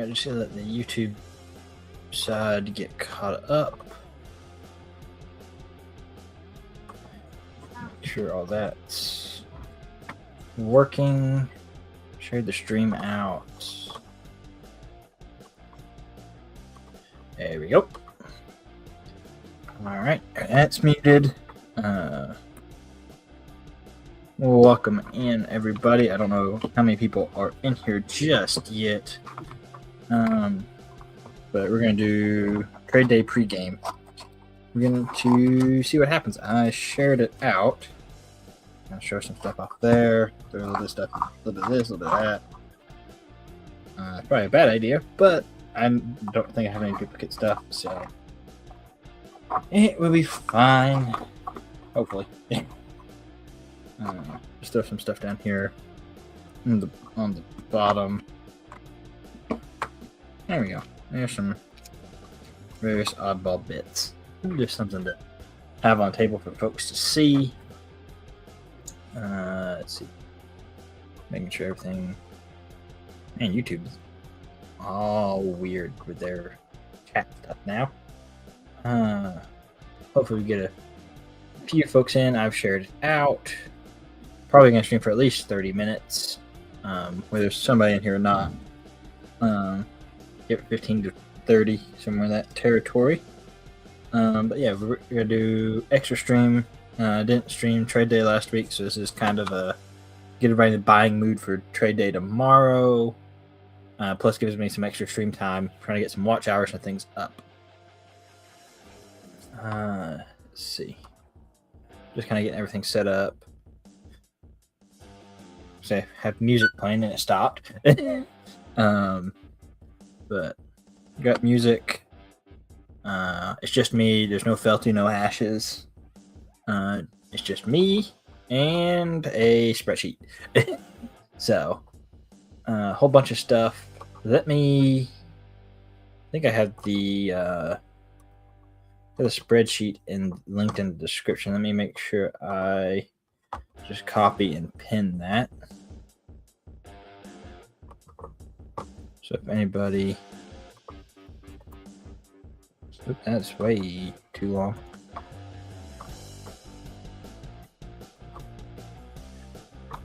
Alright, just gonna let the YouTube side get caught up. Make sure all that's working. Share the stream out. There we go. Alright, that's muted. Welcome in, everybody. I don't know how many people are in here just yet. But we're going to do trade day pregame. We're going to see what happens. I shared it out. I'll show some stuff off there. There's a little bit of stuff, a little bit of this, a little bit of that. It's probably a bad idea, but I don't think I have any duplicate stuff, so it will be fine. Hopefully. Just throw some stuff down here on the bottom. There we go. There's some various oddball bits. Just something to have on the table for folks to see. Let's see. Making sure everything. Man, YouTube is all weird with their chat stuff now. Hopefully we get a few folks in. I've shared it out. Probably going to stream for at least 30 minutes. Whether there's somebody in here or not. Get 15 to 30, somewhere in that territory. But yeah, we're going to do extra stream. Didn't stream trade day last week, so this is kind of a get everybody in the buying mood for trade day tomorrow. Plus gives me some extra stream time, trying to get some watch hours and things up. Let's see. Just kind of getting everything set up. So I have music playing and it stopped. But got music. It's just me. There's no Felty, no Ashes. It's just me and a spreadsheet. So a whole bunch of stuff. Let me. I think I have the spreadsheet linked in the description. Let me make sure I just copy and pin that. So if anybody, oops, that's way too long.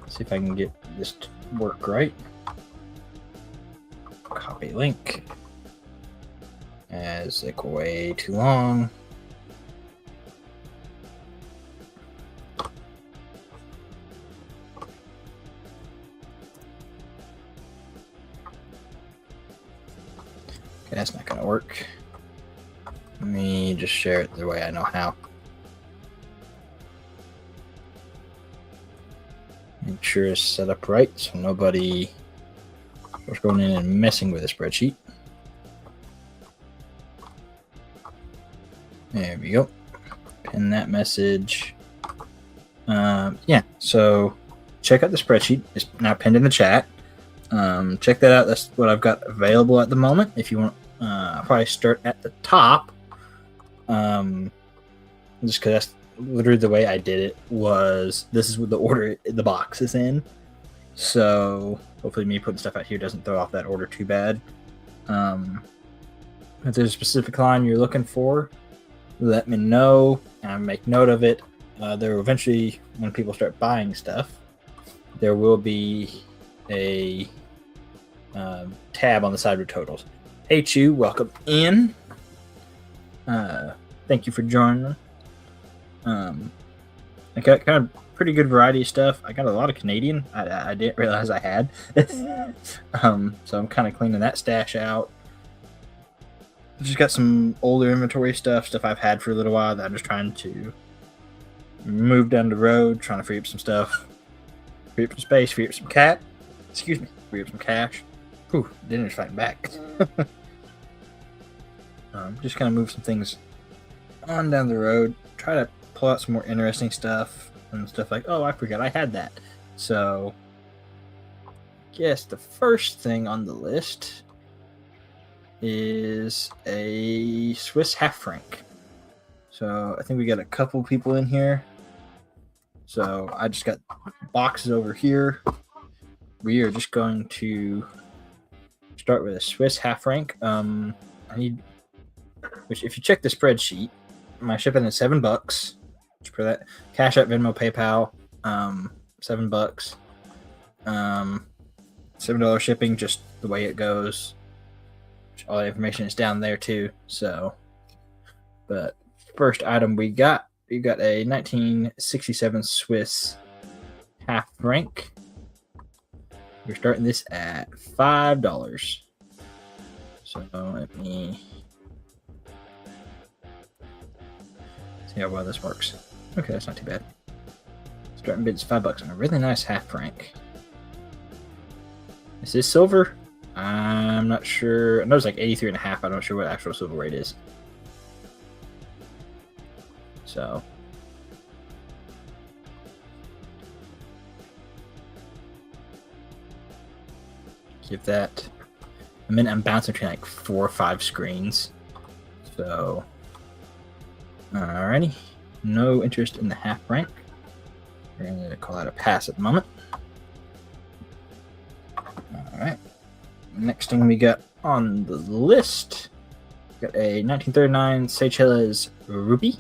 See if I can get this to work right. Copy link. As like way too long. Okay, that's not gonna work. Let me just share it the way I know how. Make sure it's set up right so nobody is going in and messing with the spreadsheet. There we go. Pin that message. Yeah, so check out the spreadsheet. It's now pinned in the chat. Check that out. That's what I've got available at the moment. If you want, I'll probably start at the top. Just because that's literally the way I did it. Was this is what the order the box is in. So hopefully me putting stuff out here doesn't throw off that order too bad. If there's a specific line you're looking for, let me know and make note of it. There will eventually, when people start buying stuff, there will be a tab on the side with totals. Hey Chew, welcome in. Thank you for joining. I got kind of pretty good variety of stuff. I got a lot of Canadian. I didn't realize I had. So I'm kind of cleaning that stash out. Just got some older inventory stuff I've had for a little while that I'm just trying to move down the road, trying to free up some stuff, free up some space, free up some free up some cash. Whew, dinner's fighting back. Just kind of move some things on down the road, try to pull out some more interesting stuff and stuff like, oh, I forgot I had that. So I guess the first thing on the list is a Swiss half franc. So I think we got a couple people in here. So I just got boxes over here. We are just going to Start with a Swiss half rank. Which if you check the spreadsheet, my shipping is $7. For that, Cash App, Venmo, PayPal, $7. $7 shipping, just the way it goes. All the information is down there too. So, but first item we got a 1967 Swiss half rank. We're starting this at $5. So let me see how well this works. Okay, that's not too bad. Starting bid is $5 on a really nice half rank. Is this silver? I'm not sure. I know it's like 83.5. I'm not sure what actual silver rate is. So give that a minute. I'm bouncing between like 4 or 5 screens. So alrighty. No interest in the half rank. We're going to call that a pass at the moment. Alright. Next thing we got on the list, we got a 1939 Seychelles Rupee.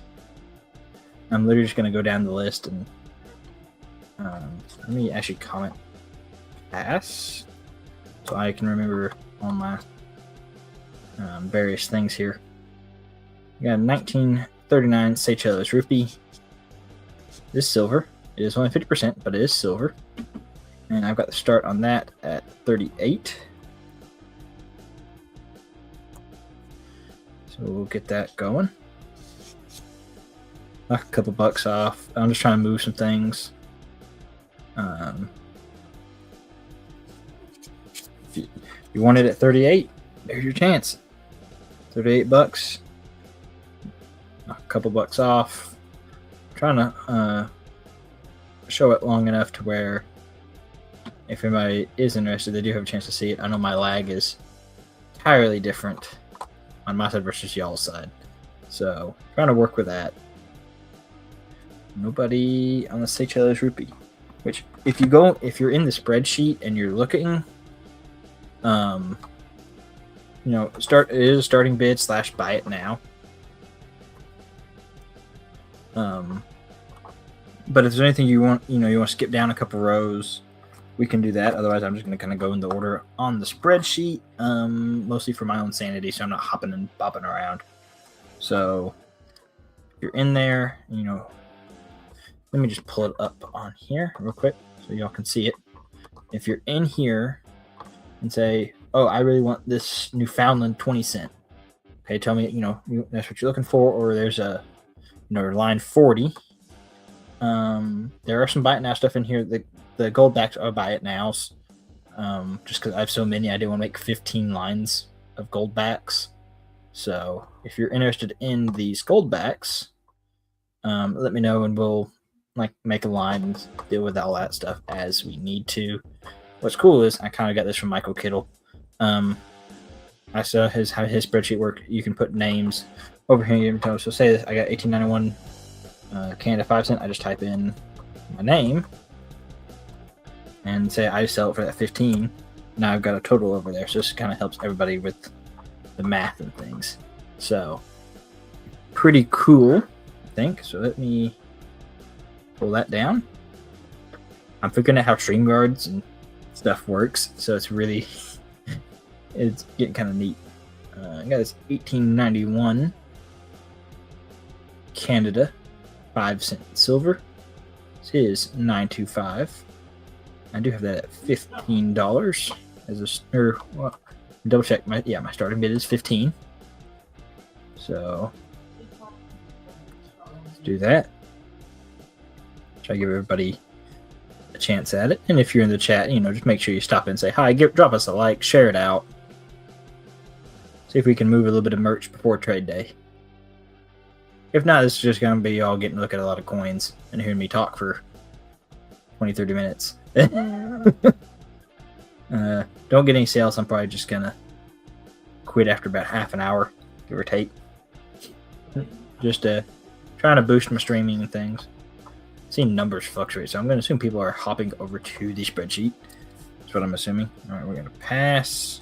I'm literally just going to go down the list and let me actually comment pass so I can remember all my various things here. We got a 1939 Seychelles Rupee. This is silver. It is only 50%, but it is silver. And I've got the start on that at 38. So we'll get that going. Knock a couple bucks off. I'm just trying to move some things. If you want it at 38, there's your chance. $38. Knock a couple bucks off. I'm trying to show it long enough to where if anybody is interested, they do have a chance to see it. I know my lag is entirely different on my side versus y'all's side. So, trying to work with that. Nobody on the Seychelles Rupee. Which, if you're in the spreadsheet and you're looking, it is a starting bid / buy it now. But if there's anything you want to skip down a couple rows, we can do that. Otherwise, I'm just going to kind of go in the order on the spreadsheet, mostly for my own sanity, so I'm not hopping and bopping around. So, if you're in there, let me just pull it up on here real quick so y'all can see it. If you're in here and say, oh, I really want this Newfoundland 20 cent. Okay, tell me, that's what you're looking for, or there's a, line 40. There are some buy it now stuff in here. The gold backs are buy it nows. Just because I have so many, I didn't want to make 15 lines of gold backs. So if you're interested in these gold backs, let me know and we'll make a line and deal with all that stuff as we need to. What's cool is I kind of got this from Michael Kittle. I saw how his spreadsheet worked. You can put names over here. So say I got 1891 Canada 5 cent. I just type in my name and say I sell it for that 15. Now I've got a total over there. So this kind of helps everybody with the math and things. So pretty cool, I think. So let me pull that down. I'm figuring out how StreamYards and stuff works, so it's getting kind of neat. I got this 1891 Canada 5 cent silver. This is 925. I do have that at $15 double check my starting bid is 15. So let's do that. Try to give everybody a chance at it. And if you're in the chat, just make sure you stop in and say hi, drop us a like, share it out. See if we can move a little bit of merch before trade day. If not, this is just going to be y'all getting to look at a lot of coins and hearing me talk for 20-30 minutes. Don't get any sales. I'm probably just going to quit after about half an hour, give or take. Just trying to boost my streaming and things. Seeing numbers fluctuate, so I'm going to assume people are hopping over to the spreadsheet. That's what I'm assuming. All right, we're going to pass.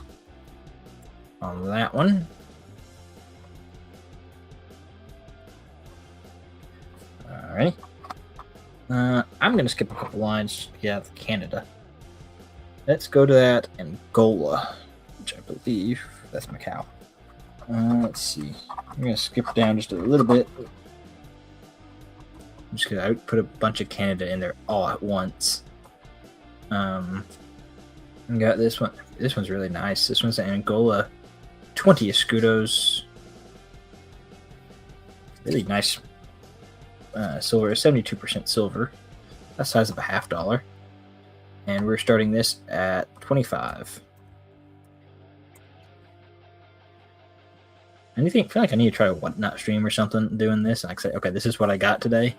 on that one. Alright. I'm going to skip a couple lines to get out of Canada. Let's go to that Angola, which I believe that's Macau. Let's see. I'm going to skip down just a little bit. I'm just going to put a bunch of Canada in there all at once. I got this one. This one's really nice. This one's Angola. 20 escudos. Really nice silver. 72% silver. That's the size of a $50. And we're starting this at 25. Anything? I feel like I need to try a whatnot stream or something doing this. And I say, okay, this is what I got today.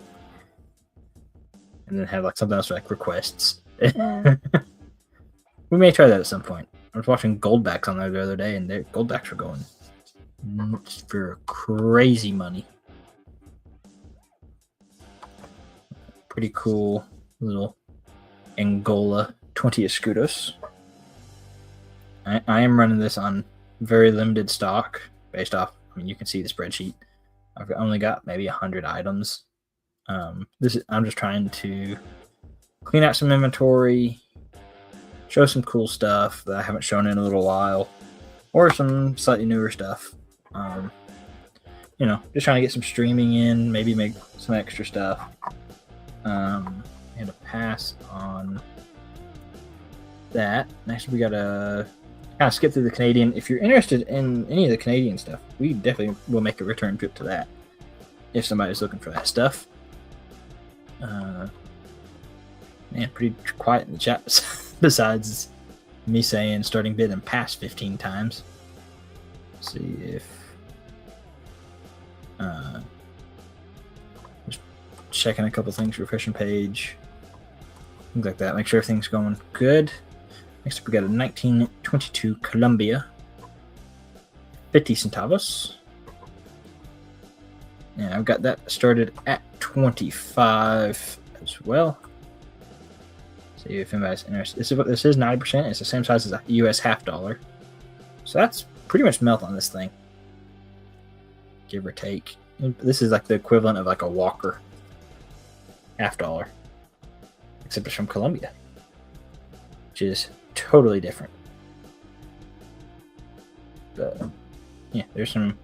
And then have like something else for like requests. We may try that at some point. I was watching Goldbacks on there the other day, and their Goldbacks were going for crazy money. Pretty cool little Angola 20 escudos. I am running this on very limited stock based off. I mean, you can see the spreadsheet. I've only got maybe 100 items. I'm just trying to clean out some inventory, show some cool stuff that I haven't shown in a little while, or some slightly newer stuff. You know, just trying to get some streaming in, maybe make some extra stuff. And to pass on that. Next, we got to kind of skip through the Canadian. If you're interested in any of the Canadian stuff, we definitely will make a return trip to that if somebody's looking for that stuff. Man, pretty quiet in the chat besides me saying starting bid and pass 15 times. Let's see if just checking a couple things, refreshing page, things like that. Make sure everything's going good. Next up, we got a 1922 Columbia, 50 centavos. And I've got that started at 25 as well. See if anybody's interested. This is 90%. It's the same size as a US $50. So that's pretty much melt on this thing, give or take. This is like the equivalent of like a Walker $50, except it's from Colombia, which is totally different. But yeah, there's some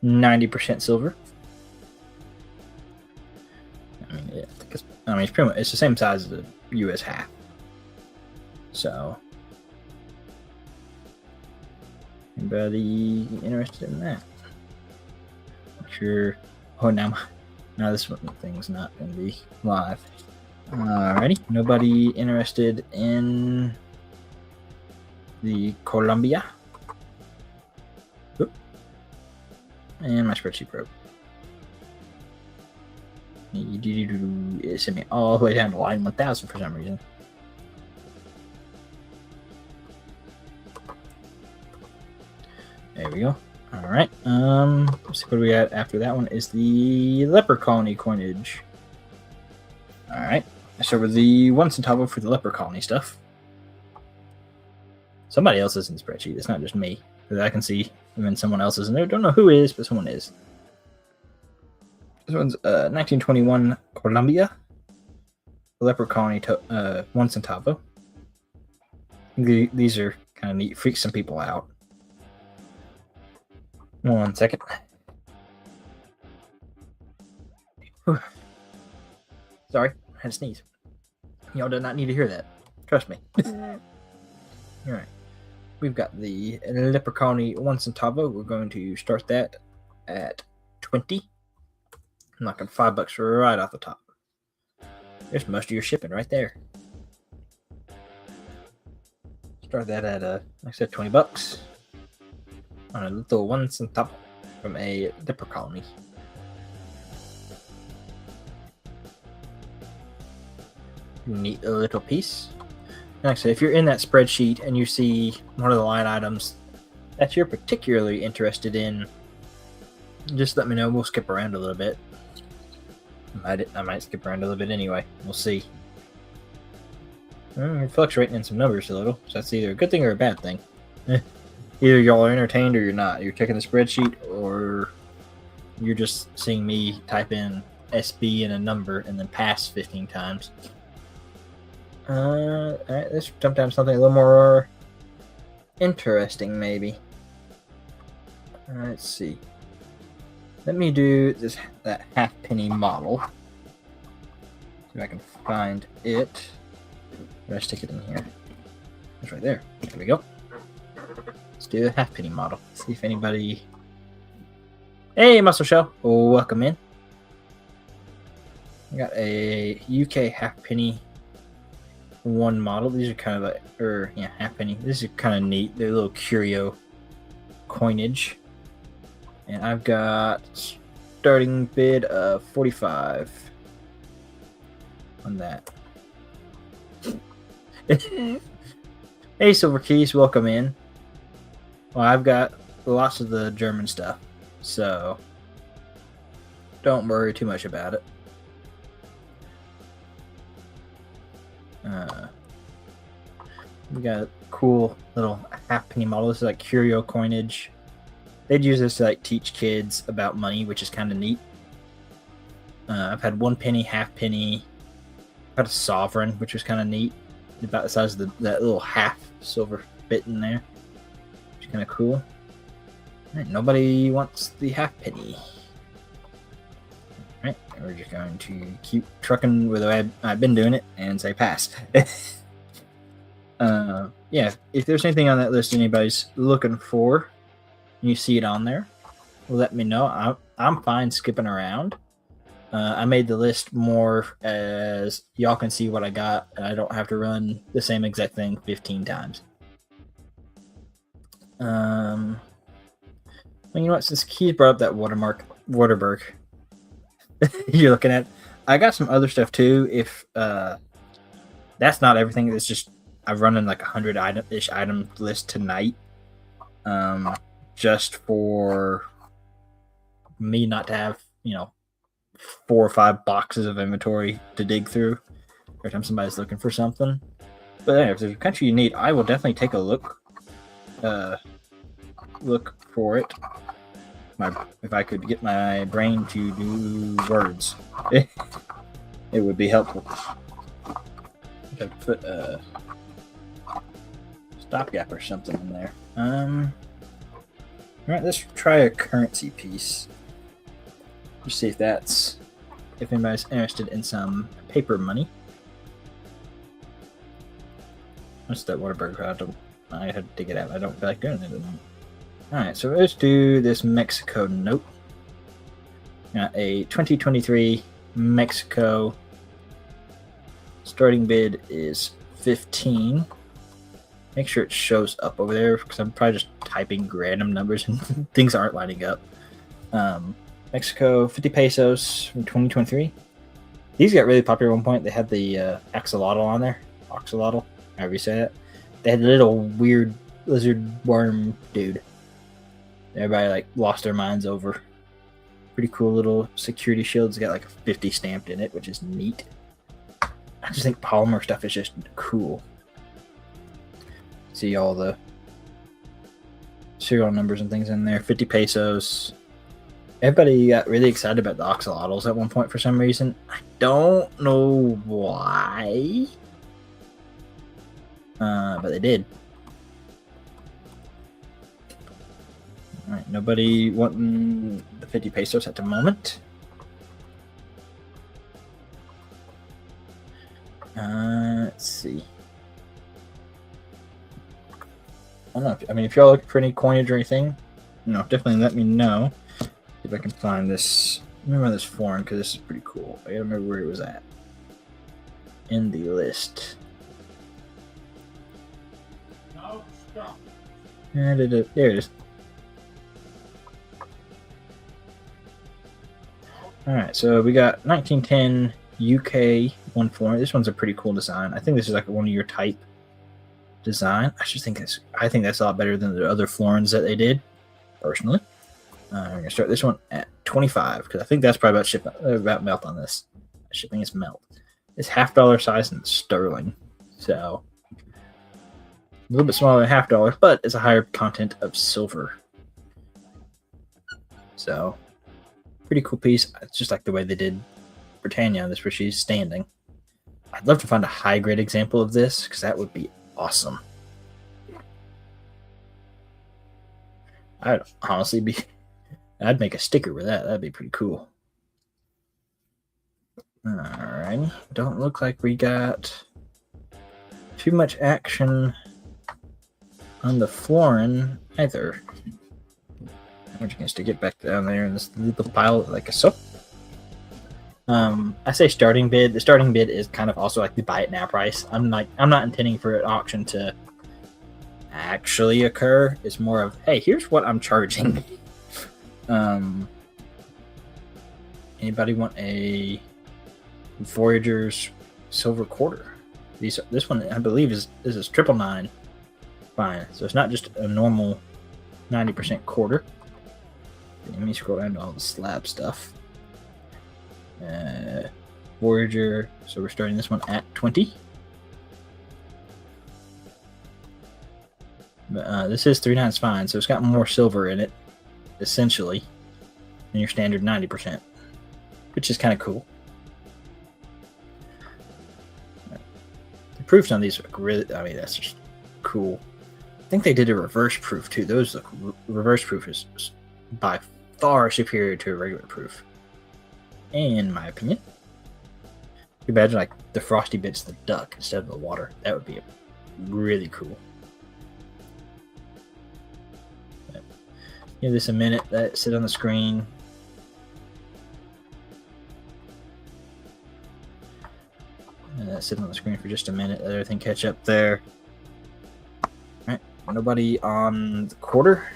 90% silver. I mean, yeah, it's pretty much, it's the same size as a US half. So, anybody interested in that? Sure. Oh, now this one thing's not going to be live. Alrighty. Nobody interested in the Columbia? Oop. And my spreadsheet broke. It sent me all the way down to line 1000 for some reason. There we go. All right. Let's see what we got after that one is the leper colony coinage. All right. I start with the 1 centavo for the leper colony stuff. Somebody else is in the spreadsheet. It's not just me, because I can see when someone else is in there. Don't know who is, but someone is. This one's 1921 Columbia. The leper colony 1 centavo. These are kind of neat. Freak some people out. 1 second. Whew. Sorry, I had to sneeze. Y'all did not need to hear that. Trust me. Alright. We've got the leper colony 1 centavo. We're going to start that at 20. I'm knocking $5 right off the top. There's most of your shipping right there. Start that at like I said, $20 on a little 1 centavo from a leper colony. Neat little piece. Like I said, if you're in that spreadsheet and you see one of the line items that you're particularly interested in, just let me know. We'll skip around a little bit. I might skip around a little bit anyway. We'll see. We're fluctuating in some numbers a little, so that's either a good thing or a bad thing. Either y'all are entertained or you're not. You're checking the spreadsheet, or you're just seeing me type in SB and a number and then pass 15 times. All right, let's jump down to something a little more interesting, maybe. Let's see. Let me do that halfpenny model. See if I can find it. Did I stick it in here? It's right there. There we go. Let's do a halfpenny model. See if anybody. Hey, Muscle Shell. Welcome in. I got a UK halfpenny one model. These are kind of like, halfpenny. This is kind of neat. They're a little curio coinage. And I've got starting bid of 45 on that. Hey, Silver Keys, welcome in. Well, I've got lots of the German stuff, so don't worry too much about it. We got a cool little halfpenny model. This is like curio coinage. They'd use this to like teach kids about money, which is kind of neat. I've had 1 penny, halfpenny. I've got a sovereign, which was kind of neat. About the size of that little half silver bit in there. Which is kind of cool. All right, nobody wants the halfpenny. All right, we're just going to keep trucking with the way I've been doing it and say pass. Yeah, if there's anything on that list anybody's looking for, and you see it on there, well, let me know. I'm fine skipping around. I made the list more as y'all can see what I got, and I don't have to run the same exact thing 15 times. Well, you know what? Since Keys brought up that Waterberg, you're looking at, I got some other stuff too. If that's not everything, it's just I've run in like 100 item list tonight, just for me not to have 4 or 5 boxes of inventory to dig through every time somebody's looking for something. But anyway, if there's a country you need, I will definitely take a look for it. If I could get my brain to do words, it would be helpful. I could put a stopgap or something in there. All right, let's try a currency piece. Just see if anybody's interested in some paper money. What's that Waterberg? I had to dig it out. I don't feel like doing it anymore. Alright, so let's do this Mexico note. Got a 2023 Mexico. Starting bid is 15. Make sure it shows up over there because I'm probably just typing random numbers and things aren't lining up. Mexico, 50 pesos from 2023. These got really popular at one point. They had the axolotl on there. Axolotl, however you say it. They had a little weird lizard worm dude. Everybody like lost their minds over. Pretty cool little security shield. It's got like a 50 stamped in it, which is neat. I just think polymer stuff is just cool. See all the serial numbers and things in there. 50 pesos. Everybody got really excited about the axolotls at one point for some reason. I don't know why. But they did. Alright, nobody wanting the 50 pesos at the moment. Let's see. I don't know. If y'all looking for any coinage or anything, definitely let me know. If I can find this. Remember this foreign because this is pretty cool. I gotta remember where it was at in the list. No, stop. There it is. Alright, so we got 1910 UK one foreign. This one's a pretty cool design. I think this is like one of your type design. I think that's a lot better than the other florins that they did, personally. We're gonna start this one at 25 because I think that's probably about melt on this. Shipping is melt. It's $half size in sterling, so A little bit smaller than $0.50, but it's a higher content of silver. So, pretty cool piece. It's just like the way they did Britannia. This where she's standing. I'd love to find a high grade example of this because that would be awesome. I'd honestly I'd make a sticker with that. That'd be pretty cool. Alright, don't look like we got too much action on the florin either. I'm just gonna stick it back down there in this little pile like so. I say starting bid. The starting bid is kind of also like the buy it now price. I'm not intending for an auction to actually occur. It's more of, hey, here's what I'm charging. Anybody want a Voyager's silver quarter? This one I believe is 999. Fine. So it's not just a normal 90% quarter. Let me scroll down to all the slab stuff. Voyager. So we're starting this one at 20. This is 3/9 fine, so it's got more silver in it, essentially, than your standard 90%, which is kind of cool. The proofs on these look really, I mean, that's just cool. I think they did a reverse proof too. Those look, reverse proof is by far superior to a regular proof, in my opinion. You imagine like the frosty bits of the duck instead of the water. That would be really cool. Give this a minute. Let it sit on the screen. Sit on the screen for just a minute. Let everything catch up there. Alright. Nobody on the quarter.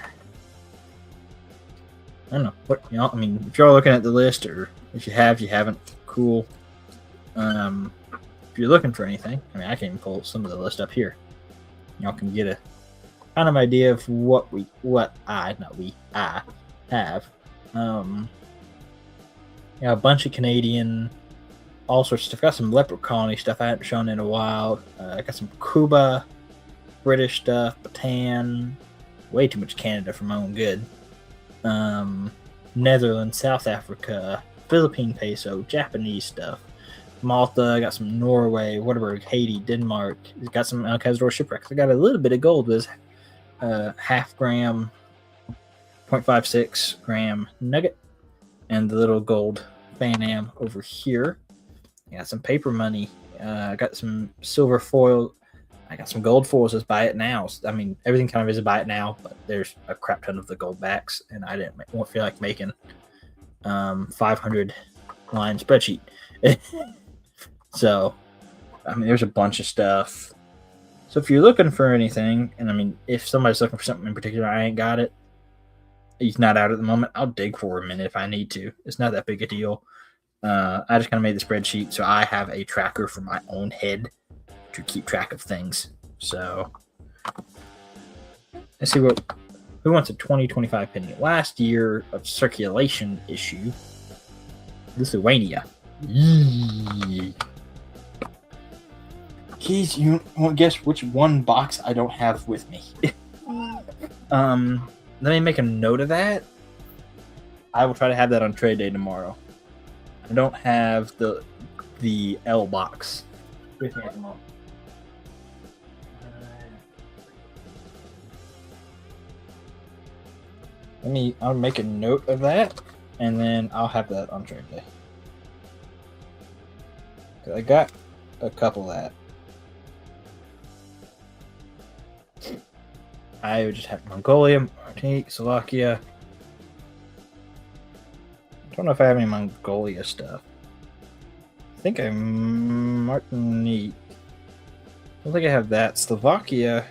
I don't know. What y'all, I mean, if you're all looking at the list, or if you have, you haven't, cool. If you're looking for anything, I mean, I can pull some of the list up here. Y'all can get a kind of idea of I have. A bunch of Canadian, all sorts of stuff. Got some leopard colony stuff I haven't shown in a while. I got some Cuba, British stuff, Bhutan, way too much Canada for my own good. Netherlands, South Africa, Philippine peso, Japanese stuff. Malta, got some Norway, whatever, Haiti, Denmark. Got some Alcazar shipwrecks. I got a little bit of gold with half gram, 0.56 gram nugget, and the little gold Pan Am over here. I got some paper money. I got some silver foil. I got some gold foils as buy it now. I mean, everything kind of is a buy it now, but there's a crap ton of the gold backs, and I won't feel like making 500 line spreadsheet. So, I mean, there's a bunch of stuff. So if you're looking for anything, and I mean, if somebody's looking for something in particular, I ain't got it. He's not out at the moment. I'll dig for a minute if I need to. It's not that big a deal. I just kind of made the spreadsheet so I have a tracker for my own head to keep track of things. So let's see who wants a 2025 penny. Last year of circulation issue, Lithuania. Yee. Keys, you won't guess which one box I don't have with me. Let me make a note of that. I will try to have that on trade day tomorrow. I don't have the L box with me at the moment. I'll make a note of that, and then I'll have that on trade day. I got a couple of that. I would just have Mongolia, Martinique, Slovakia. I don't know if I have any Mongolia stuff. I think I'm Martinique. I don't think I have that. Slovakia,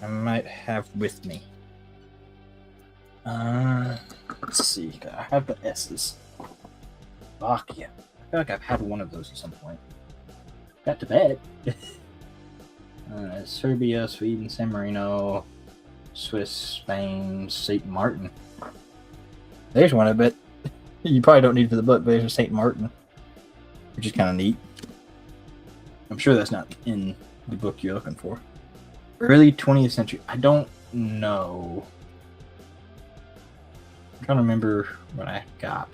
I might have with me. Let's see. I have the S's. Slovakia. I feel like I've had one of those at some point. Got Tibet. Serbia, Sweden, San Marino, Swiss, Spain, St. Martin. There's one I bet you probably don't need for the book, but there's a St. Martin, which is kind of neat. I'm sure that's not in the book you're looking for. Early 20th century. I don't know. I'm trying to remember what I got.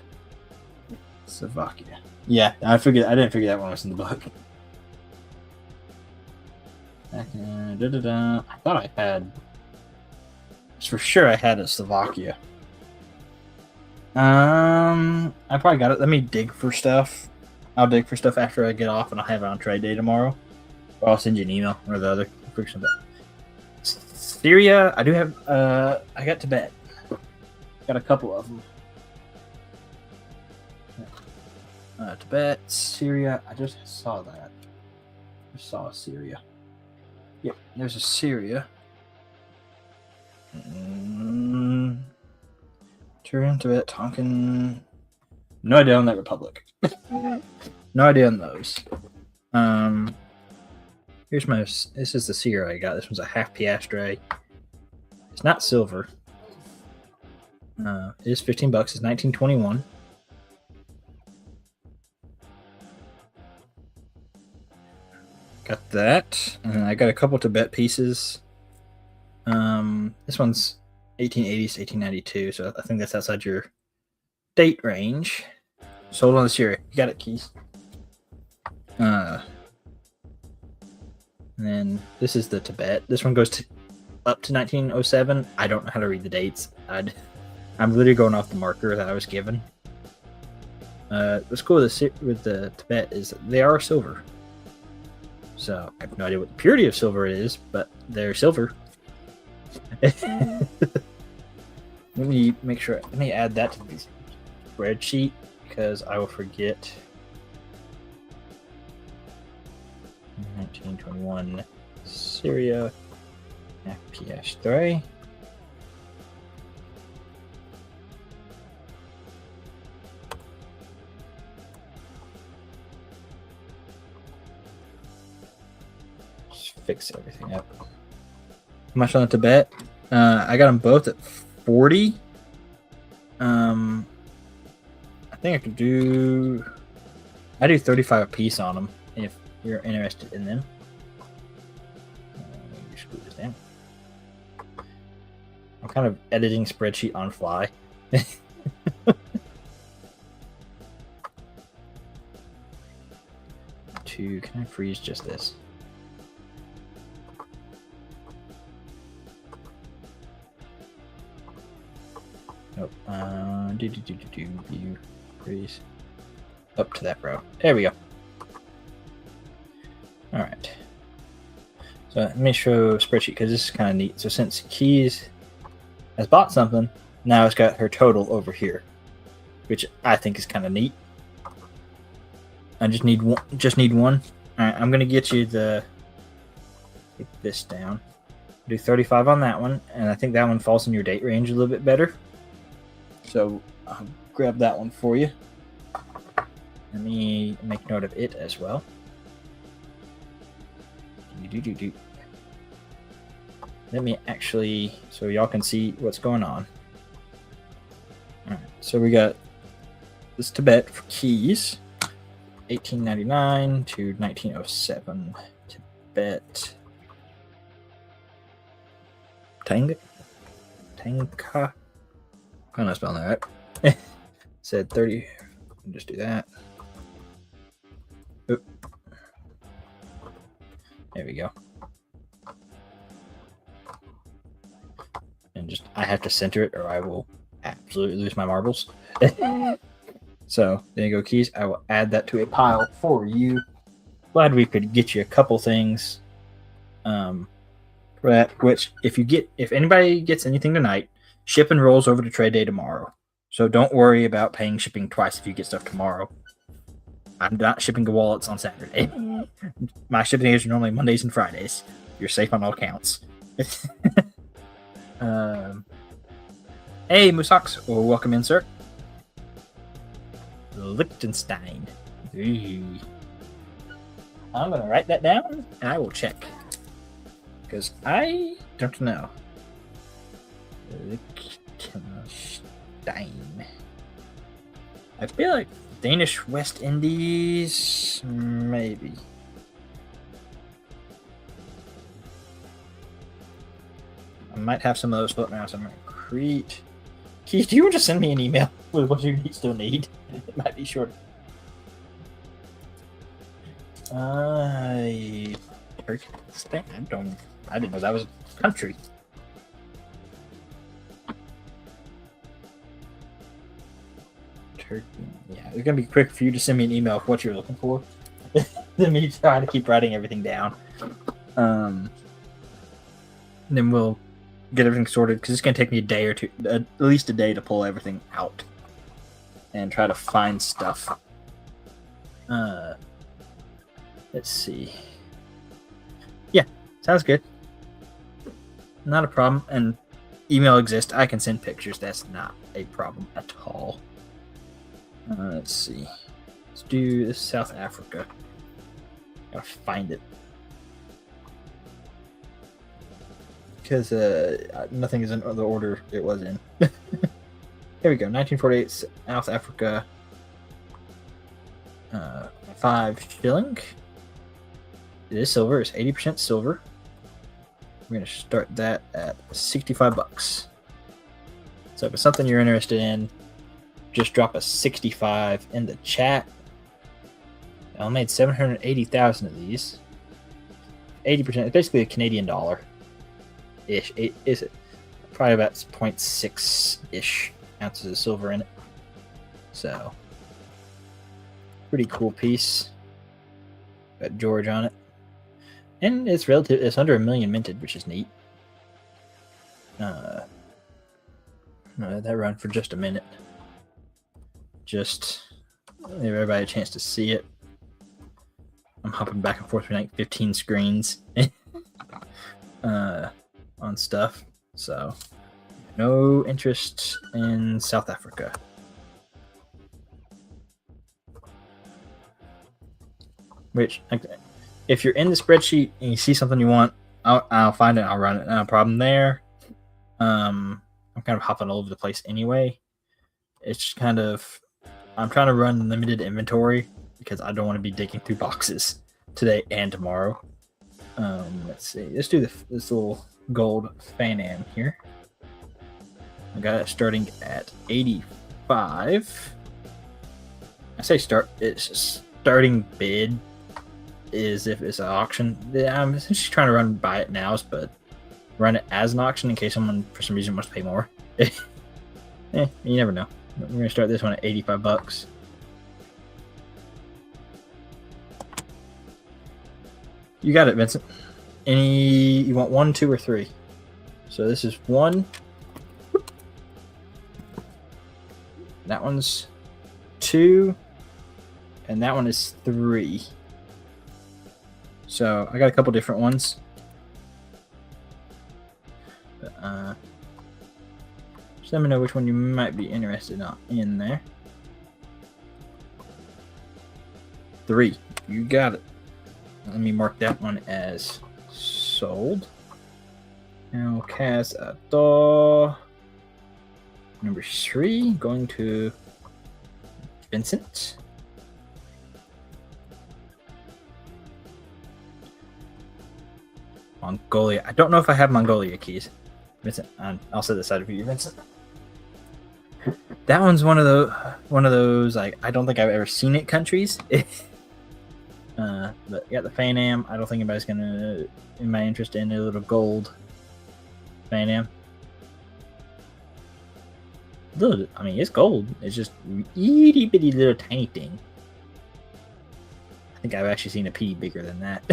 Slovakia. Yeah, I didn't figure that one was in the book. I thought I had. For sure, I had a Slovakia. I probably got it. Let me dig for stuff. I'll dig for stuff after I get off, and I'll have it on trade day tomorrow. Or I'll send you an email or the other. Syria, I do have. I got Tibet. Got a couple of them. Tibet, Syria. I just saw that. I saw Syria. Yep, there's a Syria. Turin, Tibet, Tonkin. No idea on that republic. No idea on those. Here's my. This is the Syria I got. This one's a half piastre. It's not silver. It is $15. It's 1921. Got that. And I got a couple Tibet pieces. This one's 1880s to 1892, so I think that's outside your date range. Sold on the Syria. You got it, Keys. And then this is the Tibet. This one goes to up to 1907. I don't know how to read the dates. I'm literally going off the marker that I was given. What's cool with the Tibet is they are silver. So I have no idea what the purity of silver is, but they're silver. Let me make sure. Let me add that to the spreadsheet because I will forget. 1921 Syria FPS3. Just fix everything up. How much on the Tibet? I got them both at 40. I think I could do. I do 35 a piece on them if you're interested in them. Let me screw this down. I'm kind of editing spreadsheet on fly. Can I freeze just this? Nope. View freeze up to that row. There we go. All right. So let me show a spreadsheet because this is kind of neat. So since Keys has bought something, now it's got her total over here, which I think is kind of neat. I just need one. All right, I'm gonna get you take this down. Do 35 on that one, and I think that one falls in your date range a little bit better. So I'll grab that one for you. Let me make note of it as well. Let me actually, so y'all can see what's going on. All right, so we got this Tibet for Keys, 1899 to 1907. Tibet. Tangka. I'm not spelling that right. Said 30. Just do that. Oop. There we go. And just, I have to center it or I will absolutely lose my marbles. So there you go, Keys. I will add that to a pile for you. Glad we could get you a couple things. For that, which if anybody gets anything tonight, shipping rolls over to trade day tomorrow. So don't worry about paying shipping twice if you get stuff tomorrow. I'm not shipping the wallets on Saturday. My shipping days are normally Mondays and Fridays. You're safe on all counts. Hey, Musax. Well, welcome in, sir. Liechtenstein. Ooh. I'm going to write that down, and I will check. Because I don't know. Liechtenstein. I feel like Danish West Indies, maybe. might have some of those floating around. So I'm going to create. Keith, do you want to send me an email with what you still need? It might be short. Turkmenistan? I didn't know that was a country. Turkey. Yeah, it's gonna be quick for you to send me an email of what you're looking for than me trying to keep writing everything down. Then we'll get everything sorted because it's gonna take me a day or two, at least a day, to pull everything out and try to find stuff. Let's see. Yeah, sounds good. Not a problem. And email exists. I can send pictures. That's not a problem at all. Let's see. Let's do this South Africa. Gotta find it. Because nothing is in the order it was in. Here we go. 1948 South Africa. 5 shilling. It is silver. It's 80% silver. We're going to start that at 65 bucks. So if it's something you're interested in, just drop a 65 in the chat. I made 780,000 of these. 80%. It's basically a Canadian dollar. Ish. Is it? Probably about 0.6-ish ounces of silver in it. So, pretty cool piece. Got George on it. And it's relative. It's under 1 million minted, which is neat. That run for just a minute. Just give everybody a chance to see it. I'm hopping back and forth between like 15 screens on stuff. So, no interest in South Africa. Which, if you're in the spreadsheet and you see something you want, I'll find it. I'll run it. No problem there. I'm kind of hopping all over the place anyway. It's just kind of, I'm trying to run limited inventory because I don't want to be digging through boxes today and tomorrow. Let's see. Let's do this little gold Pan Am here. I got it starting at 85. I say start. It's starting bid is if it's an auction. I'm just trying to buy it now, but run it as an auction in case someone for some reason wants to pay more. You never know. We're gonna start this one at 85 bucks. You got it, Vincent. You want 1, 2, or 3? So this is 1. That one's 2. And that one is 3. So I got a couple different ones. But, just let me know which one you might be interested in there. 3. You got it. Let me mark that one as sold. Now, Kazato. Number 3, going to Vincent. Mongolia. I don't know if I have Mongolia keys. Vincent, I'll set this out for you, Vincent. That one's one of those like I don't think I've ever seen it countries. But got the Pan Am. I don't think anybody's gonna in my interest in a little gold Pan Am. Little, I mean, it's gold. It's just itty bitty little tiny thing. I think I've actually seen a P bigger than that.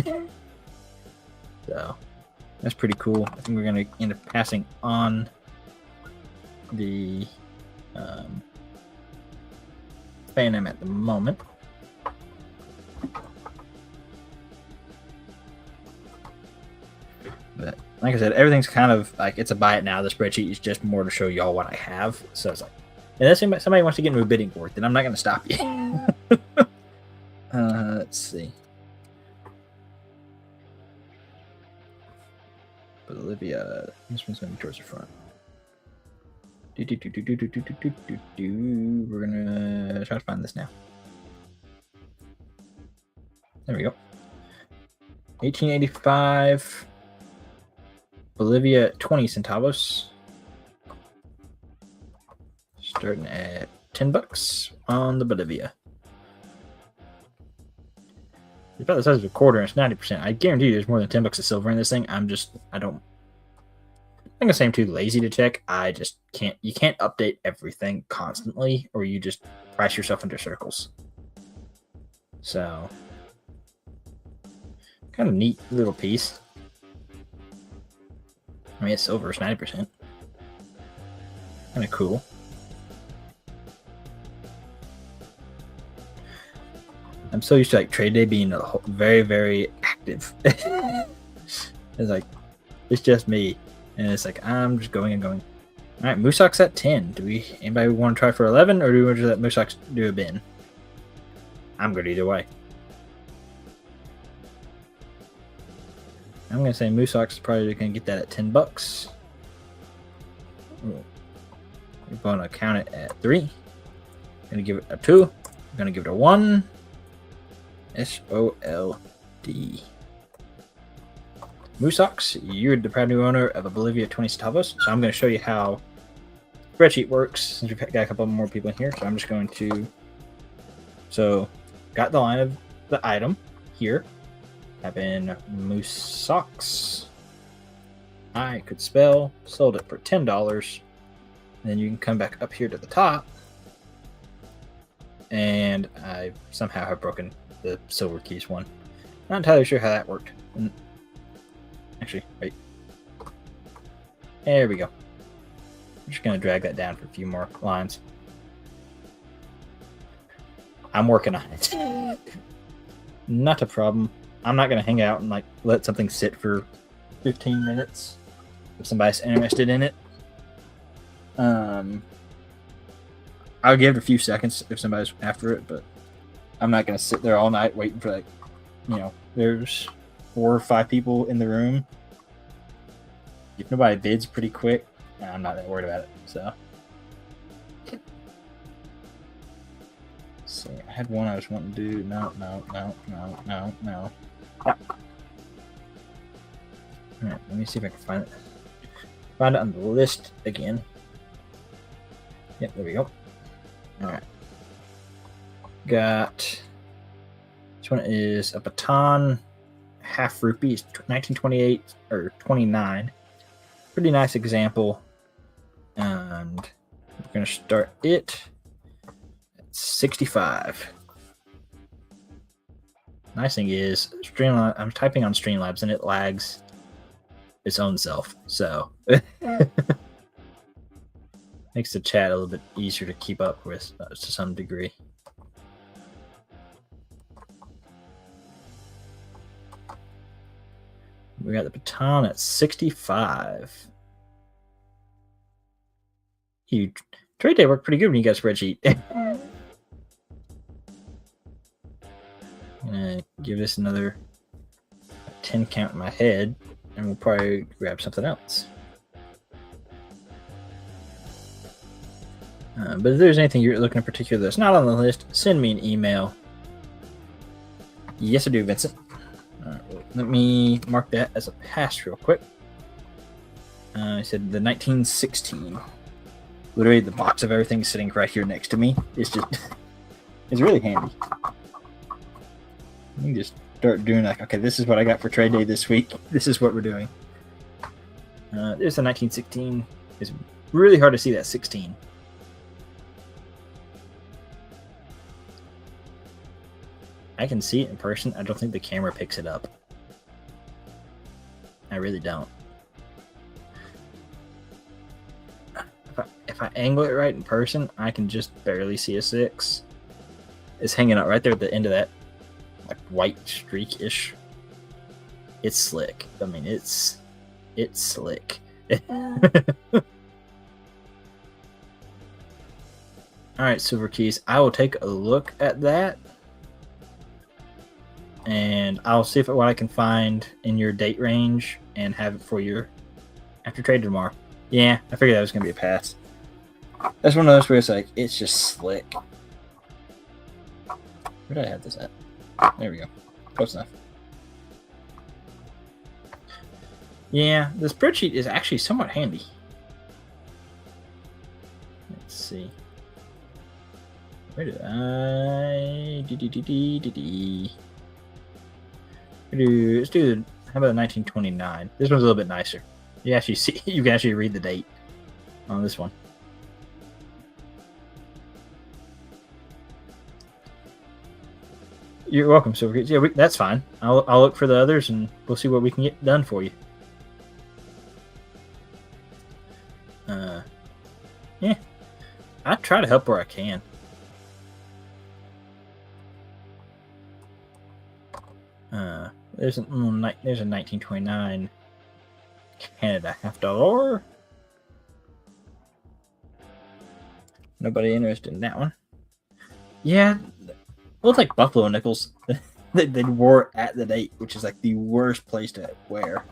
So that's pretty cool. I think we're gonna end up passing on the Pan Am at the moment. But like I said, everything's kind of like it's a buy it now. The spreadsheet is just more to show y'all what I have. So it's like, unless somebody wants to get into a bidding for it, then I'm not going to stop you. Let's see. Bolivia. This one's going to be towards the front. We're going to try to find this now. There we go. 1885. Bolivia 20 centavos. Starting at $10 on the Bolivia. It's about the size of a quarter and it's 90%. I guarantee you there's more than $10 of silver in this thing. I'm gonna say I'm too lazy to check. I just can't. You can't update everything constantly, or you just price yourself into circles. So, kind of neat little piece. I mean, it's silver, it's 90%. Kind of cool. I'm so used to like trade day being very, very active. It's like it's just me, and it's like I'm just going and going. All right, Moosok's at 10. Anybody want to try for 11, or do we want to let Moosok do a bin? I'm good either way. I'm gonna say Moosok's probably gonna get that at $10. We're gonna count it at 3. Gonna give it a 2. I'm gonna give it a 1. SOLD. Moosok, you're the proud new owner of a Bolivia 20 centavos. So I'm going to show you how spreadsheet works since we've got a couple more people in here. So I'm just going to. So, got the line of the item here. Type in Moosok. I could spell. Sold it for $10. Then you can come back up here to the top. And I somehow have broken the silver keys one. Not entirely sure how that worked. Actually, wait. There we go. I'm just going to drag that down for a few more lines. I'm working on it. Not a problem. I'm not going to hang out and like let something sit for 15 minutes if somebody's interested in it. I'll give it a few seconds if somebody's after it, but I'm not going to sit there all night waiting for, like, there's 4 or 5 people in the room. If nobody bids pretty quick, I'm not that worried about it. So, I had one I was wanting to do. No. All right, let me see if I can find it. Find it on the list again. Yep, there we go. All right. Got this one is a baton, half rupees, 1928 or 29. Pretty nice example. And we're gonna start it at 65. Nice thing is, I'm typing on Streamlabs and it lags its own self, so makes the chat a little bit easier to keep up with to some degree. We got the baton at 65. Trade day worked pretty good when you got a spreadsheet. I'm gonna give this another 10 count in my head, and we'll probably grab something else. But if there's anything you're looking in particular that's not on the list, send me an email. Yes, I do, Vincent. Let me mark that as a pass real quick. I said the 1916. Literally, the box of everything sitting right here next to me. It's just, it's really handy. You can just start doing like, okay, this is what I got for trade day this week. This is what we're doing. There's the 1916. It's really hard to see that 16. I can see it in person. I don't think the camera picks it up. I really don't. If I angle it right in person, I can just barely see a 6. It's hanging out right there at the end of that like white streak-ish. It's slick. I mean, it's slick. Alright, Silver Keys. I will take a look at that. And I'll see what I can find in your date range and have it for your after trade tomorrow. Yeah, I figured that was going to be a pass. That's one of those where it's like, it's just slick. Where did I have this at? There we go. Close enough. Yeah, the spreadsheet is actually somewhat handy. Let's see. Where did I? Let's do. How about 1929? This one's a little bit nicer. You actually see. You can actually read the date on this one. You're welcome, Silver. Yeah, that's fine. I'll look for the others, and we'll see what we can get done for you. Yeah, I try to help where I can. There's a 1929 Canada $50. Nobody interested in that one. Yeah, looks like buffalo nickels. they wore at the date, which is like the worst place to wear.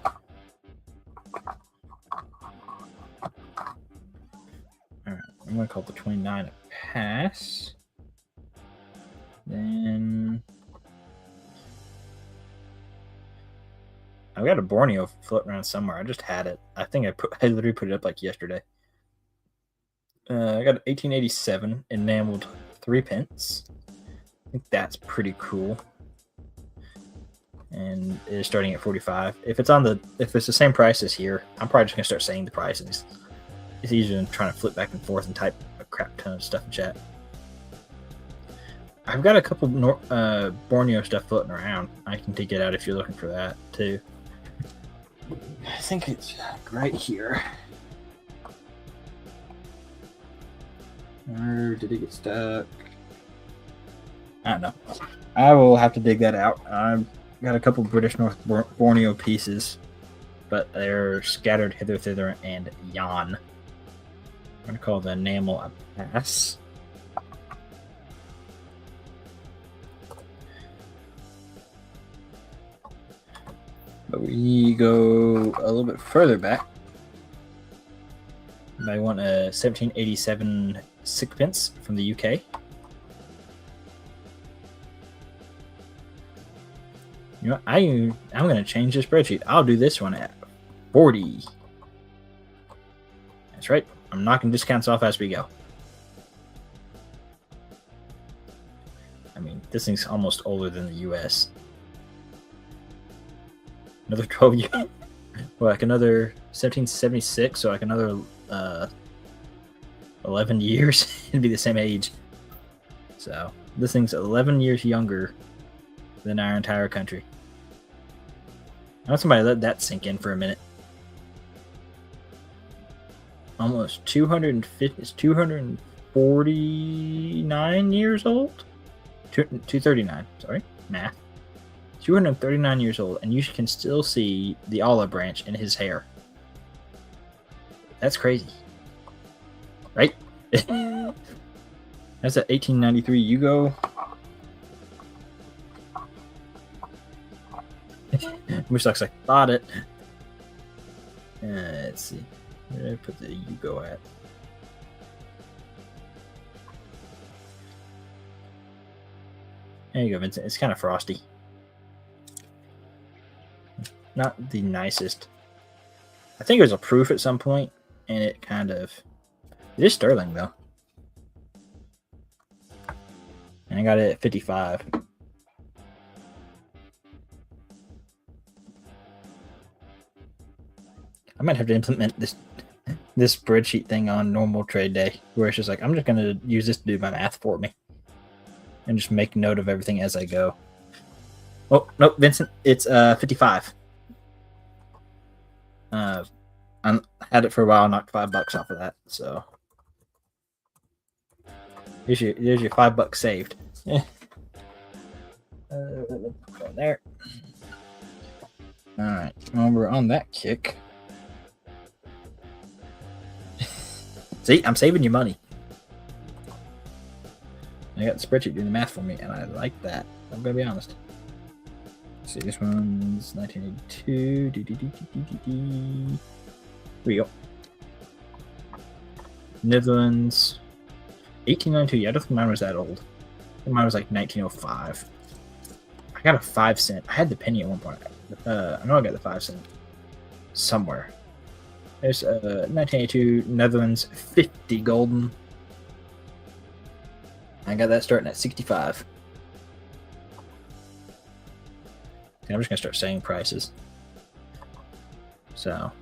Alright, I'm gonna call the 29 a pass. Then I've got a Borneo floating around somewhere. I just had it. I think I literally put it up like yesterday. I got 1887 enameled 3 pence. I think that's pretty cool. And it is starting at 45. If it's the same price as here, I'm probably just gonna start saying the prices. It's easier than trying to flip back and forth and type a crap ton of stuff in chat. I've got a couple Borneo stuff floating around. I can take it out if you're looking for that too. I think it's right here. Or did it get stuck? I don't know. I will have to dig that out. I've got a couple British North Borneo pieces, but they're scattered hither, thither, and yon. I'm going to call the enamel a pass. But we go a little bit further back. I want a 1787 sixpence from the UK. You know, I'm going to change the spreadsheet. I'll do this one at 40. That's right. I'm knocking discounts off as we go. I mean, this thing's almost older than the US. Another 12 years. Well, like another 1776, so like another 11 years. It'd be the same age. So, this thing's 11 years younger than our entire country. I want somebody to let that sink in for a minute. Almost 250. It's 249 years old. 239. Sorry, math. 239 years old, and you can still see the olive branch in his hair. That's crazy, right? That's a 1893 Yugo. Which looks like I bought it. Let's see. Where did I put the Yugo at? There you go, Vincent. It's kind of frosty. Not the nicest. I think it was a proof at some point, and it kind of... It is sterling, though. And I got it at 55. I might have to implement this spreadsheet thing on normal trade day, where it's just like, I'm just going to use this to do my math for me. And just make note of everything as I go. Oh, no, Vincent, it's 55. I had it for a while, knocked $5 off of that, so. There's your $5 saved. Yeah. Go there. Alright, well, we're on that kick. See, I'm saving you money. I got the spreadsheet doing the math for me, and I like that. I'm gonna be honest. Let's see, this one's 1982. Here we go. Netherlands. 1892. Yeah, I don't think mine was that old. I think mine was like 1905. I got a 5 cent. I had the penny at one point. I know I got the 5 cent. somewhere. There's 1982 Netherlands 50 golden. I got that starting at 65. And I'm just gonna start saying prices. So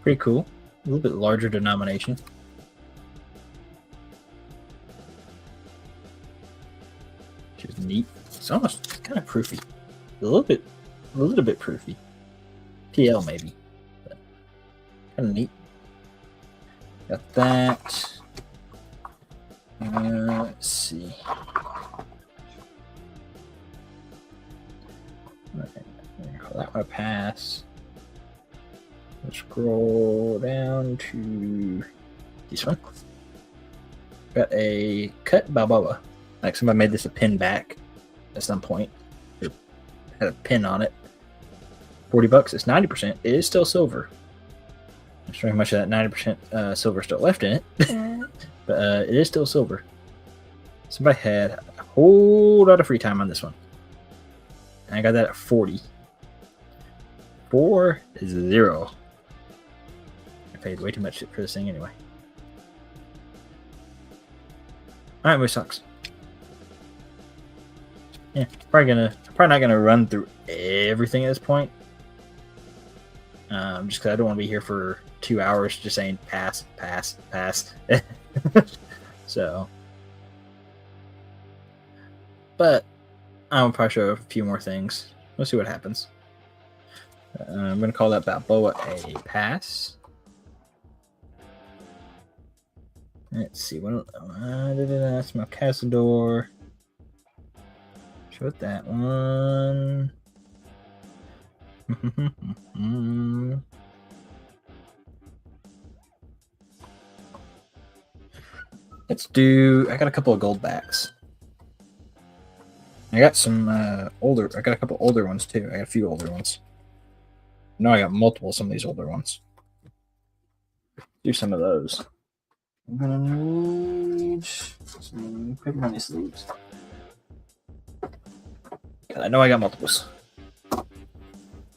pretty cool. A little bit larger denomination. Which is neat. It's almost kind of proofy. A little bit proofy. PL maybe. But kind of neat. Got that. Let's see. Call that one a pass. Let's scroll down to this one. Got a cut Balboa. Like somebody made this a pin back at some point. It had a pin on it. $40. It's 90%. It is still silver. There's very much of that 90% silver still left in it. But it is still silver. Somebody had a whole lot of free time on this one. And I got that at 40. 4-0. I paid way too much for this thing anyway. Alright, Moose Socks. Yeah, probably not gonna run through everything at this point. Just because I don't want to be here for 2 hours just saying pass, pass, pass. So, but I'll probably show a few more things. We'll see what happens. I'm going to call that Balboa a pass. Let's see. That's my Cazador. Show it that one. Let's do. I got a couple of gold backs. I got some older. I got a couple older ones too. I got a few older ones. No, I got multiple. Some of these older ones. Do some of those. I'm gonna need some paper money sleeves. I know I got multiples.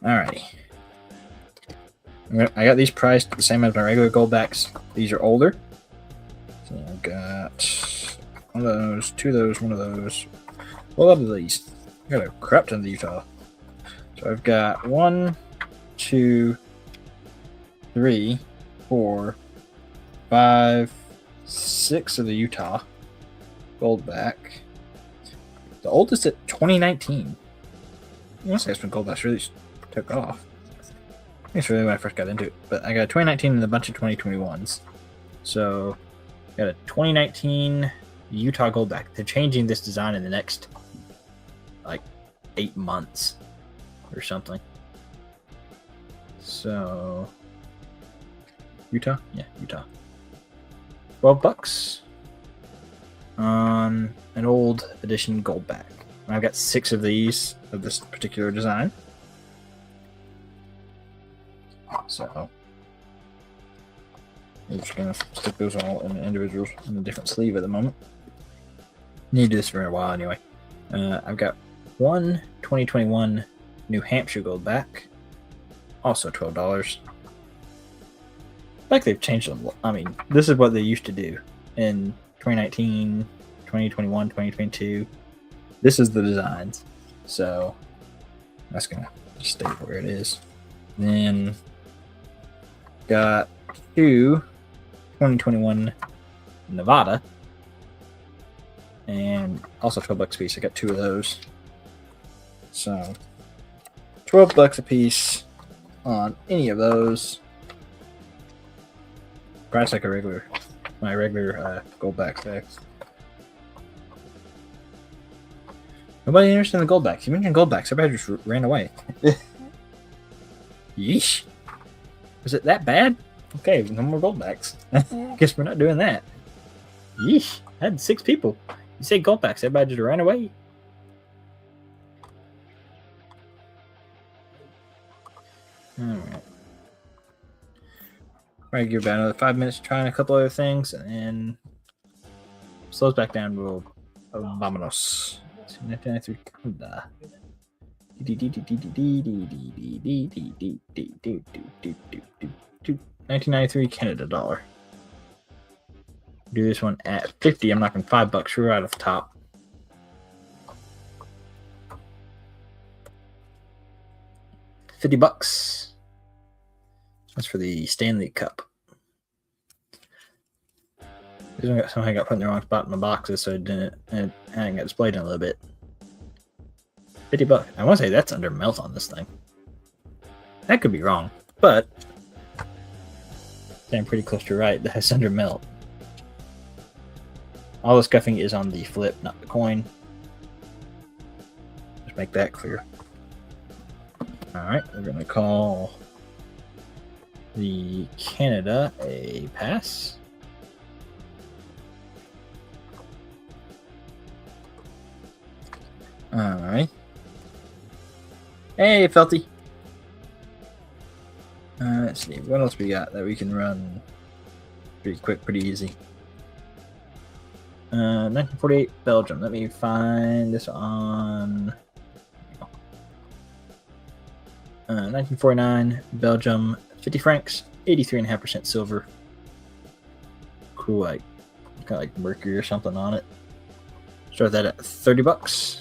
Alrighty. I got these priced the same as my regular gold backs. These are older. So I've got one of those, two of those, one of those. A lot of these. I got a crap ton of Utah. So I've got 1, 2, 3, 4, 5, 6 of the Utah gold back. The oldest at 2019. I want to say that's when gold backs really took off. I think it's really when I first got into it. But I got a 2019 and a bunch of 2021s. So got a 2019 Utah gold back. They're changing this design in the next like 8 months or something. So Utah? Yeah, Utah. $12 on an old edition gold back. I've got 6 of these of this particular design. So I'm just gonna stick those all in individuals in a different sleeve at the moment. Need to do this for a while anyway. I've got one 2021 New Hampshire gold back, also $12. Like they've changed them. I mean, this is what they used to do in 2019, 2021, 2022. This is the designs, so that's gonna just stay where it is. Then got 2 2021 Nevada, and also $12 a piece. I got 2 of those, so $12 a piece on any of those. Price like my regular gold back stacks. Nobody interested in the gold backs. You mentioned gold backs. Everybody just ran away. Yeesh. Was it that bad? Okay, no more gold backs. Guess we're not doing that. Yeesh. I had 6 people. You say gold backs. Everybody just ran away. Alright. Probably give about another 5 minutes trying a couple other things, and then slows back down. We'll vamonos. 1993 Canada. $1993 Canada dollar. Do this one at 50. I'm knocking $5 right off the top. $50. That's for the Stanley Cup. Somehow I got put in the wrong spot in my boxes, so it didn't. And I got displayed in a little bit. $50. I want to say that's under melt on this thing. That could be wrong, but I'm pretty close to right. That's under melt. All the scuffing is on the flip, not the coin. Just make that clear. Alright, we're going to call the Canada a pass. Alright. Hey, Felty. Let's see, what else we got that we can run pretty quick, pretty easy. 1948 Belgium. Let me find this on 1949 Belgium, 50 francs, 83.5% silver. Cool, like kind of like mercury or something on it. Start that at $30.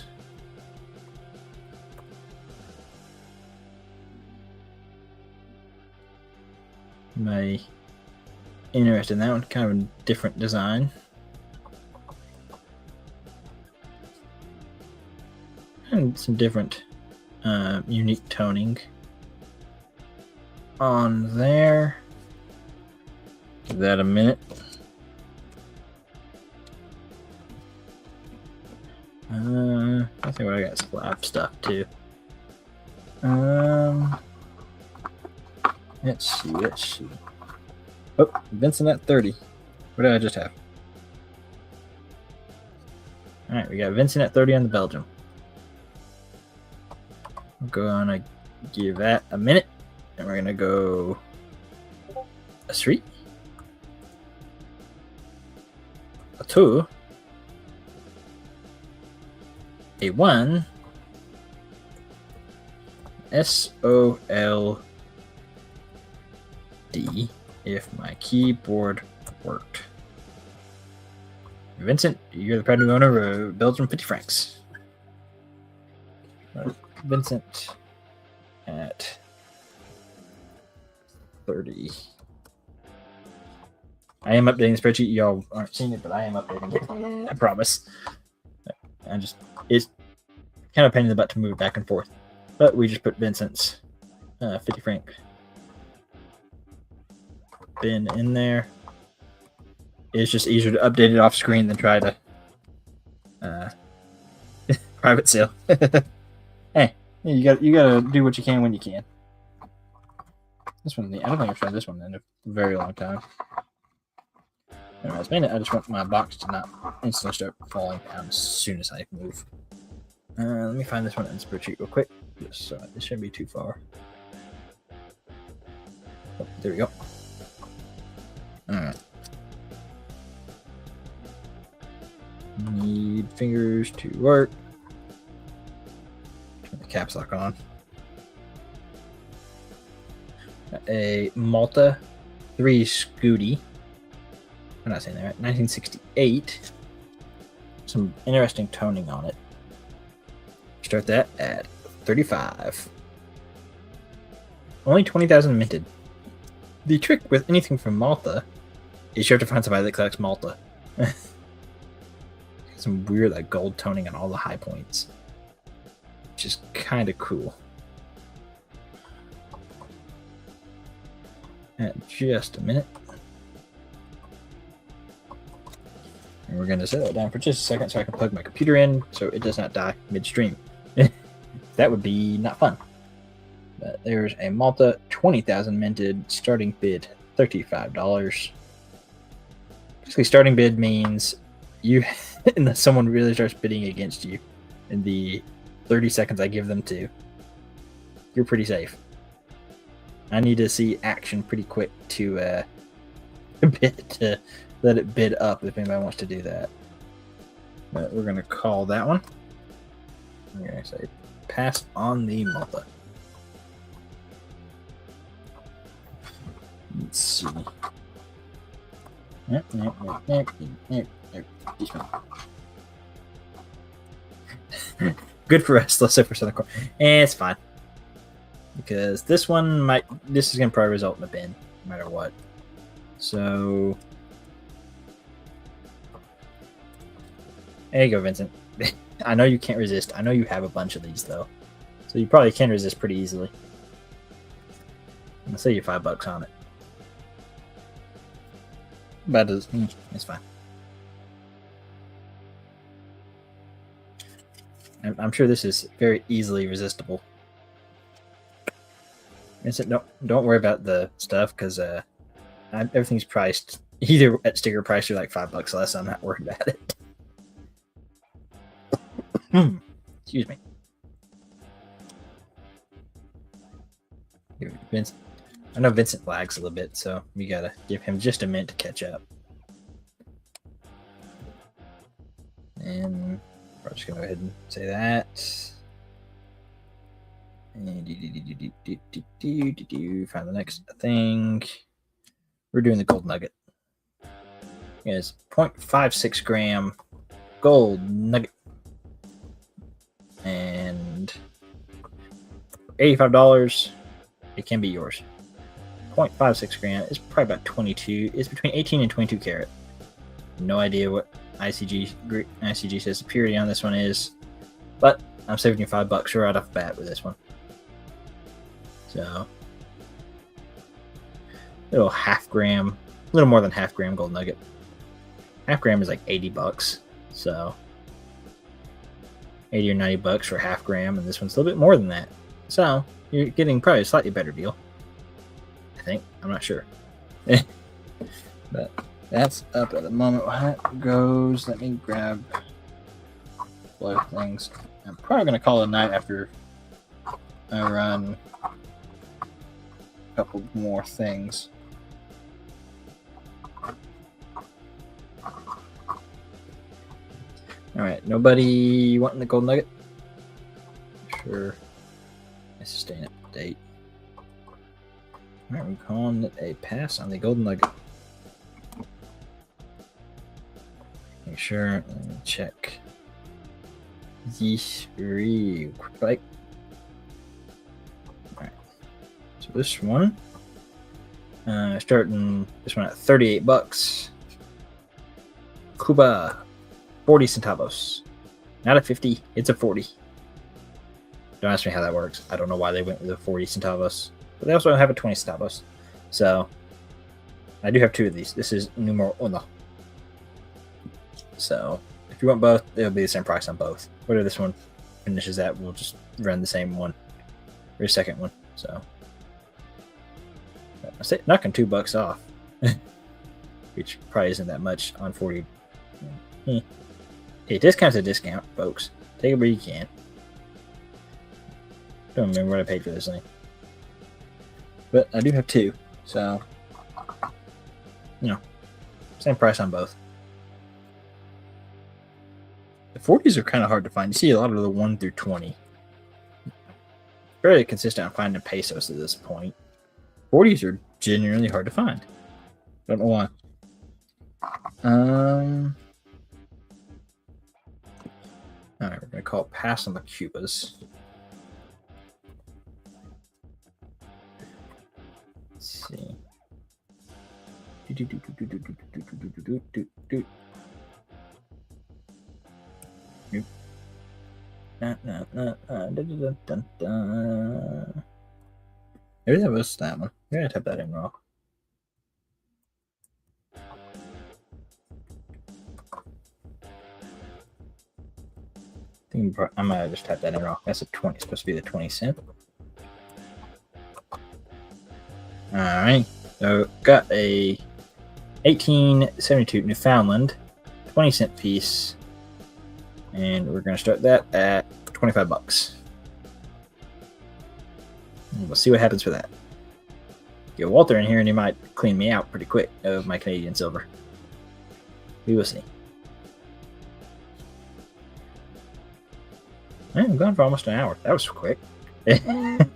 My interest in that one, kind of a different design. And some different unique toning on there. Give that a minute. I think I got slab stuff too. Let's see. Oh, Vincent at 30. What did I just have? Alright, we got Vincent at 30 on the Belgium. I'm gonna give that a minute, and we're gonna go a 3, a 2, a 1, SOLD, if my keyboard worked. Vincent, you're the proud new owner of Belgium 50 francs. Vincent at 30. I am updating the spreadsheet. Y'all aren't seeing it, but I am updating it. I promise. It's kind of a pain in the butt to move back and forth. But we just put Vincent's 50 franc bin in there. It's just easier to update it off screen than try to private sale. Hey, you gotta do what you can when you can. This one, I don't think I've tried this one in a very long time. Anyways, I just want my box to not instantly start falling down as soon as I move. Let me find this one in the spreadsheet real quick. This shouldn't be too far. Oh, there we go. Alright. Need fingers to work. Turn the caps lock on. A Malta 3 Scooty. I'm not saying that right. 1968. Some interesting toning on it. Start that at 35. Only 20,000 minted. The trick with anything from Malta is you have to find somebody that collects Malta. Some weird like gold toning on all the high points, which is kind of cool. At just a minute. And we're going to set that down for just a second so I can plug my computer in so it does not die midstream. That would be not fun. But there's a Malta 20,000 minted, starting bid $35. Basically, starting bid means you, unless someone really starts bidding against you in the 30 seconds I give them to, you're pretty safe. I need to see action pretty quick to let it bid up if anybody wants to do that. But we're going to call that one. I'm going to say pass on the Malta. Let's see. Good for us. Let's say for Southern Corn. It's fine. Because this is going to probably result in a bin, no matter what. So, there you go, Vincent. I know you can't resist. I know you have a bunch of these, though. So you probably can resist pretty easily. I'll say you $5 on it. But it's fine. I'm sure this is very easily resistible. Vincent, don't worry about the stuff, because everything's priced either at sticker price or like $5 less. I'm not worried about it. Excuse me. Vincent. I know Vincent lags a little bit, so we gotta give him just a minute to catch up. And we're just gonna go ahead and say that. And find the next thing. We're doing the gold nugget. It's 0.56 gram gold nugget. And $85, it can be yours. 0.56 gram is probably about 22. It's between 18 and 22 karat. No idea what ICG says the purity on this one is, but I'm saving you $5 right off the bat with this one. So, little a little more than half gram gold nugget. Half gram is like $80, so 80 or $90 for half gram, and this one's a little bit more than that. So you're getting probably a slightly better deal. I think. I'm not sure. But that's up at the moment. How it goes. Let me grab flow things. I'm probably going to call it a night after I run a couple more things. Alright, nobody wanting the gold nugget? Sure. Let's sustain it. Date. Alright, we're calling it a pass on the golden nugget. Make sure, let me check. This real quick. Alright. So this one, starting this one at $38. Cuba, 40 centavos. Not a 50, it's a 40. Don't ask me how that works. I don't know why they went with a 40 centavos. But they also have a 20 centavos. So, I do have two of these. This is numero uno. So, if you want both, it'll be the same price on both. Whatever this one finishes at, we'll just run the same one. Or a second one. So, I say knocking $2 off. Which probably isn't that much on 40. Hey, discount's a discount, folks. Take it where you can. Don't remember what I paid for this thing. But I do have two, so, same price on both. The 40s are kind of hard to find. You see a lot of the 1 through 20. Fairly consistent on finding pesos at this point. 40s are genuinely hard to find. Don't know why. Alright, we're going to call it pass on the Cubas. Let's see. Maybe that was that one. Maybe I typed that in wrong. I might have just typed that in wrong. That's a 20. It's supposed to be the 20 cent. Alright. So got a 1872 Newfoundland 20 cent piece. And we're gonna start that at $25. And we'll see what happens for that. Get Walter in here and he might clean me out pretty quick of my Canadian silver. We will see. I'm gone for almost an hour. That was quick. I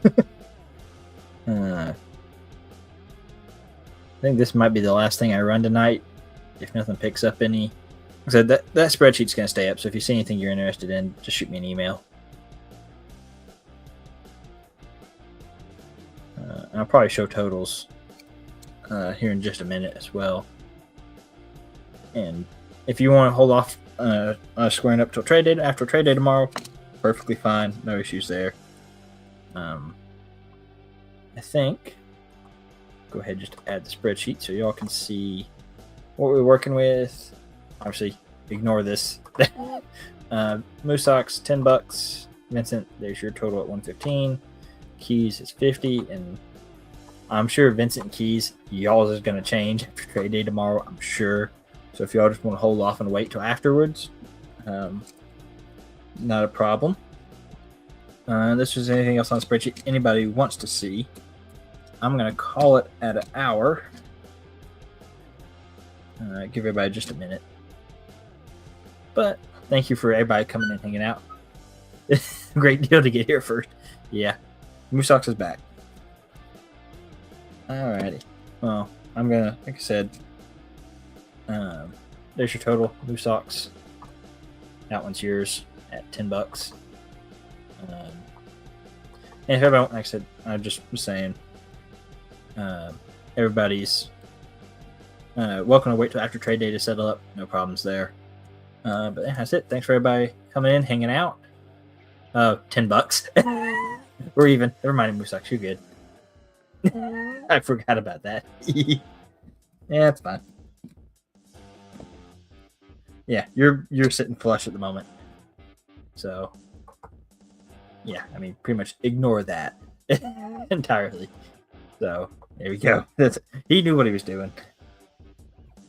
think this might be the last thing I run tonight. If nothing picks up any. Like I said, that spreadsheet's going to stay up, so if you see anything you're interested in, just shoot me an email. I'll probably show totals here in just a minute as well. And if you want to hold off squaring up till trade day after trade day tomorrow, perfectly fine. No issues there. I think go ahead and just add the spreadsheet so y'all can see what we're working with. Obviously, ignore this. Moose Socks, $10. Vincent, there's your total at 115. Keys is 50, and I'm sure Vincent and Keys, y'all is going to change after trade day tomorrow. I'm sure. So if y'all just want to hold off and wait till afterwards, not a problem. This is anything else on the spreadsheet anybody wants to see. I'm going to call it at an hour. Give everybody just a minute. But thank you for everybody coming in and hanging out. Great deal to get here first. Yeah. Moose Socks is back. Alrighty. Well, I'm going to, like I said, there's your total. Moose Socks. That one's yours at $10. And if everybody, like I said, I just was saying, everybody's welcome to wait till after trade day to settle up. No problems there. But that's it. Thanks for everybody coming in, hanging out. $10. We're even. Never mind, Moose Socks. You're good. I forgot about that. Yeah, it's fine. Yeah, you're sitting flush at the moment. So, yeah, I mean, pretty much ignore that entirely. So, there we go. He knew what he was doing.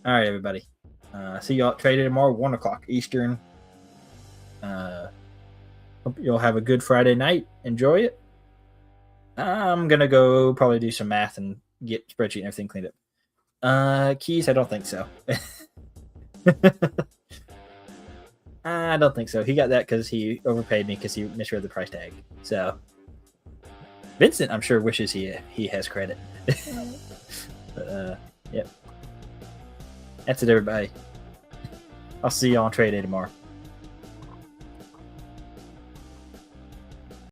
All right, everybody. See y'all at trade day tomorrow, 1 o'clock Eastern. Hope you'll have a good Friday night. Enjoy it. I'm going to go probably do some math and get spreadsheet and everything cleaned up. Keys, I don't think so. I don't think so. He got that because he overpaid me because he misread the price tag. So, Vincent, I'm sure, wishes he has credit. But, yep. That's it, everybody. I'll see you on trade day tomorrow.